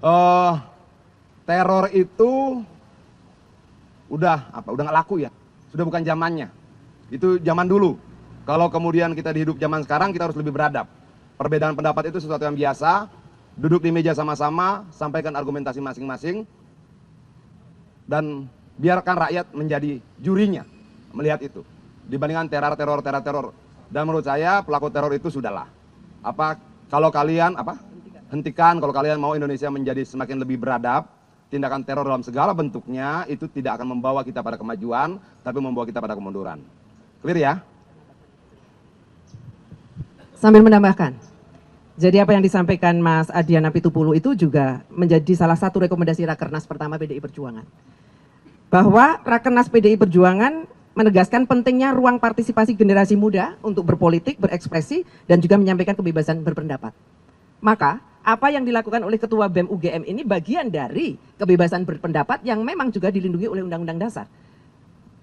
eh teror itu udah nggak laku ya, sudah bukan zamannya. Itu zaman dulu. Kalau kemudian kita di hidup zaman sekarang, kita harus lebih beradab. Perbedaan pendapat itu sesuatu yang biasa. Duduk di meja sama-sama, sampaikan argumentasi masing-masing, dan biarkan rakyat menjadi jurinya melihat itu. Dibandingkan teror. Dan menurut saya pelaku teror itu sudahlah. Kalau kalian hentikan kalau kalian mau Indonesia menjadi semakin lebih beradab. Tindakan teror dalam segala bentuknya itu tidak akan membawa kita pada kemajuan, tapi membawa kita pada kemunduran. Clear ya? Sambil menambahkan, jadi apa yang disampaikan Mas Adian Apitupulu itu juga menjadi salah satu rekomendasi Rakernas pertama PDI Perjuangan. Bahwa Rakernas PDI Perjuangan menegaskan pentingnya ruang partisipasi generasi muda untuk berpolitik, berekspresi, dan juga menyampaikan kebebasan berpendapat. Maka, apa yang dilakukan oleh Ketua BEM UGM ini bagian dari kebebasan berpendapat yang memang juga dilindungi oleh Undang-Undang Dasar.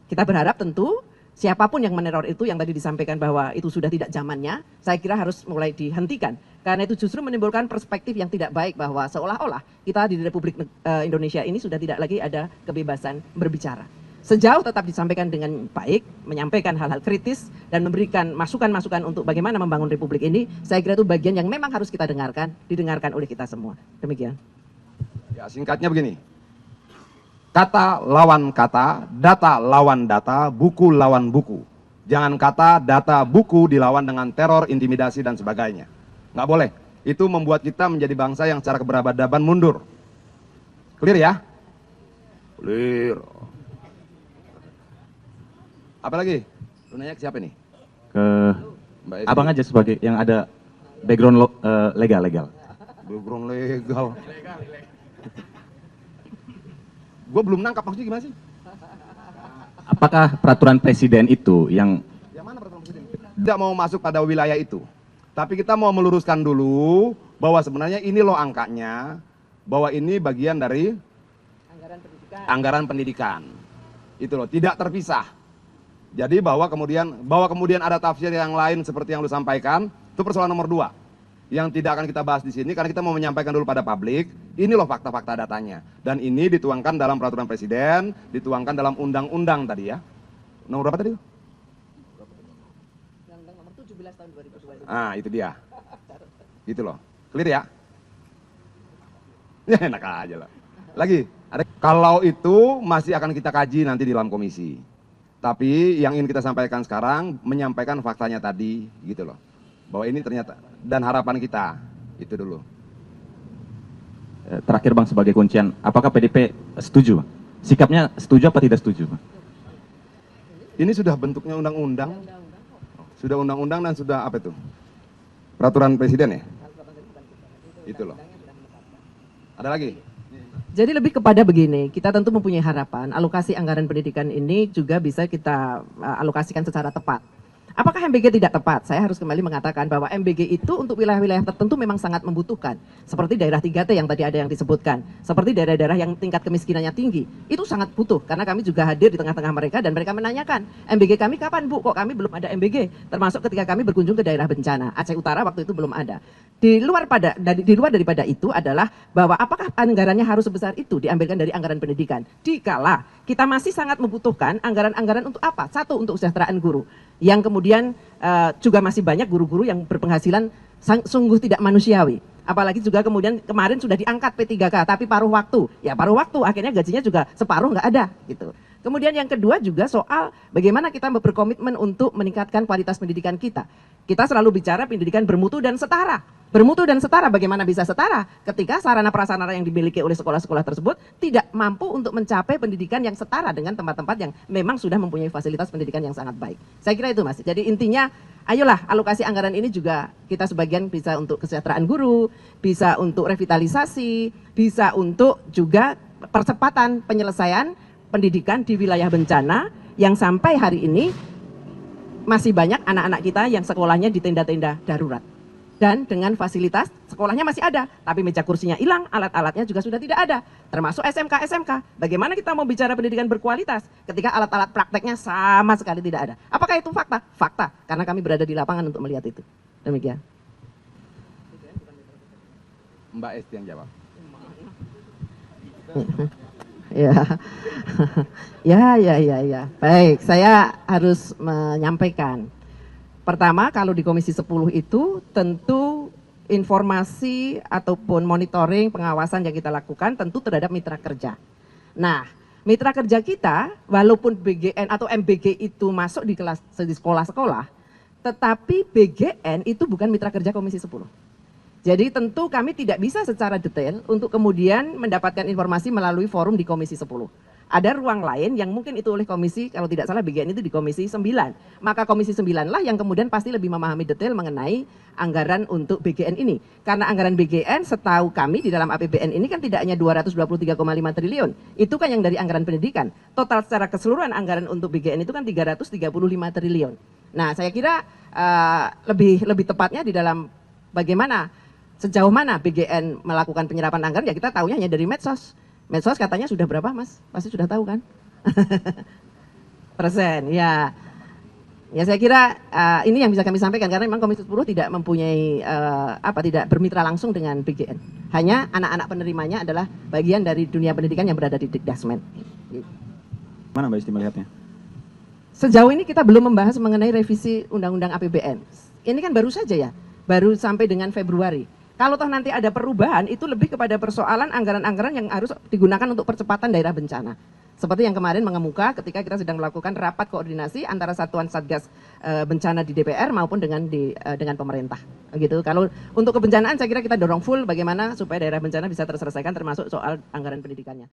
Kita berharap tentu siapapun yang meneror itu, yang tadi disampaikan bahwa itu sudah tidak zamannya, saya kira harus mulai dihentikan. Karena itu justru menimbulkan perspektif yang tidak baik bahwa seolah-olah kita di Republik Indonesia ini sudah tidak lagi ada kebebasan berbicara. Sejauh tetap disampaikan dengan baik, menyampaikan hal-hal kritis, dan memberikan masukan-masukan untuk bagaimana membangun Republik ini, saya kira itu bagian yang memang harus kita dengarkan, didengarkan oleh kita semua. Demikian. Ya, singkatnya begini. Kata lawan kata, data lawan data, buku lawan buku. Jangan kata, data, buku dilawan dengan teror, intimidasi, dan sebagainya. Nggak boleh. Itu membuat kita menjadi bangsa yang secara keberadaban mundur. Clear ya? Clear. Apa lagi? Lu nanya ke siapa nih? Ke Mbak Esti. abang aja sebagai yang ada background legal. Background legal. Gue belum nangkap maksudnya gimana sih? Apakah peraturan presiden itu yang Yang mana peraturan presiden? Tidak mau masuk pada wilayah itu. Tapi kita mau meluruskan dulu bahwa sebenarnya ini loh angkanya, bahwa ini bagian dari anggaran pendidikan. Itu loh, tidak terpisah. Jadi bahwa kemudian ada tafsir yang lain seperti yang lu sampaikan, itu persoalan nomor 2. Yang tidak akan kita bahas di sini karena kita mau menyampaikan dulu pada publik, ini loh fakta-fakta datanya. Dan ini dituangkan dalam peraturan presiden, dituangkan dalam undang-undang tadi ya. Nomor berapa tadi? Undang-Undang nomor 17 tahun 2022. Ah, itu dia. Gitu loh. Clear ya? Ya enak aja lah. Lagi, kalau itu masih akan kita kaji nanti di dalam komisi. Tapi yang ingin kita sampaikan sekarang, menyampaikan faktanya tadi, gitu loh. Bahwa ini ternyata, dan harapan kita, itu dulu. terakhir Bang sebagai kuncian, apakah PDP setuju? Sikapnya setuju apa tidak setuju? Ini sudah bentuknya undang-undang. Sudah undang-undang dan sudah apa itu? Peraturan presiden ya? Itu loh. Ada lagi? Jadi lebih kepada begini, kita tentu mempunyai harapan alokasi anggaran pendidikan ini juga bisa kita alokasikan secara tepat. Apakah MBG tidak tepat? Saya harus kembali mengatakan bahwa MBG itu untuk wilayah-wilayah tertentu memang sangat membutuhkan. Seperti daerah 3T yang tadi ada yang disebutkan. Seperti daerah-daerah yang tingkat kemiskinannya tinggi. Itu sangat butuh, karena kami juga hadir di tengah-tengah mereka dan mereka menanyakan, MBG kami kapan Bu? Kok kami belum ada MBG? Termasuk ketika kami berkunjung ke daerah bencana. Aceh Utara waktu itu belum ada. Di luar daripada itu adalah bahwa apakah anggarannya harus sebesar itu diambilkan dari anggaran pendidikan? Dikala kita masih sangat membutuhkan anggaran-anggaran untuk apa? Satu, untuk kesejahteraan guru. Yang kemudian juga masih banyak guru-guru yang berpenghasilan sungguh tidak manusiawi. Apalagi juga kemudian kemarin sudah diangkat P3K, tapi paruh waktu. Ya paruh waktu, akhirnya gajinya juga separuh nggak ada gitu. Kemudian yang kedua juga soal bagaimana kita berkomitmen untuk meningkatkan kualitas pendidikan kita. Kita selalu bicara pendidikan bermutu dan setara. Bermutu dan setara, bagaimana bisa setara ketika sarana prasarana yang dimiliki oleh sekolah-sekolah tersebut tidak mampu untuk mencapai pendidikan yang setara dengan tempat-tempat yang memang sudah mempunyai fasilitas pendidikan yang sangat baik. Saya kira itu Mas. Jadi intinya ayolah alokasi anggaran ini juga kita sebagian bisa untuk kesejahteraan guru, bisa untuk revitalisasi, bisa untuk juga percepatan penyelesaian pendidikan di wilayah bencana yang sampai hari ini masih banyak anak-anak kita yang sekolahnya di tenda-tenda darurat. Dan dengan fasilitas sekolahnya masih ada, tapi meja kursinya hilang, alat-alatnya juga sudah tidak ada. Termasuk SMK. Bagaimana kita mau bicara pendidikan berkualitas ketika alat-alat prakteknya sama sekali tidak ada? Apakah itu fakta? Fakta, karena kami berada di lapangan untuk melihat itu. Demikian. Mbak Esti yang jawab. Ya. Ya. Baik, saya harus menyampaikan. Pertama, kalau di Komisi 10 itu tentu informasi ataupun monitoring pengawasan yang kita lakukan tentu terhadap mitra kerja. Nah, mitra kerja kita walaupun BGN atau MBG itu masuk di kelas di sekolah-sekolah, tetapi BGN itu bukan mitra kerja Komisi 10. Jadi tentu kami tidak bisa secara detail untuk kemudian mendapatkan informasi melalui forum di Komisi 10. Ada ruang lain yang mungkin itu oleh komisi, kalau tidak salah BGN itu di Komisi 9. Maka Komisi 9 lah yang kemudian pasti lebih memahami detail mengenai anggaran untuk BGN ini. Karena anggaran BGN setahu kami di dalam APBN ini kan tidak hanya 223,5 triliun. Itu kan yang dari anggaran pendidikan. Total secara keseluruhan anggaran untuk BGN itu kan 335 triliun. Nah, saya kira lebih tepatnya di dalam bagaimana sejauh mana BGN melakukan penyerapan anggaran, ya kita tahunya hanya dari medsos. Medsos katanya sudah berapa, Mas? Pasti sudah tahu kan? Persen, ya. Ya saya kira ini yang bisa kami sampaikan karena memang Komisi 10 tidak mempunyai tidak bermitra langsung dengan BGN. Hanya anak-anak penerimanya adalah bagian dari dunia pendidikan yang berada di Dikdasmen. Mana Mbak Isti melihatnya? Sejauh ini kita belum membahas mengenai revisi Undang-Undang APBN. Ini kan baru saja ya, baru sampai dengan Februari. Kalau toh nanti ada perubahan, itu lebih kepada persoalan anggaran-anggaran yang harus digunakan untuk percepatan daerah bencana. Seperti yang kemarin mengemuka ketika kita sedang melakukan rapat koordinasi antara satuan Satgas bencana di DPR maupun dengan pemerintah. Gitu. Kalau untuk kebencanaan saya kira kita dorong full bagaimana supaya daerah bencana bisa terselesaikan termasuk soal anggaran pendidikannya.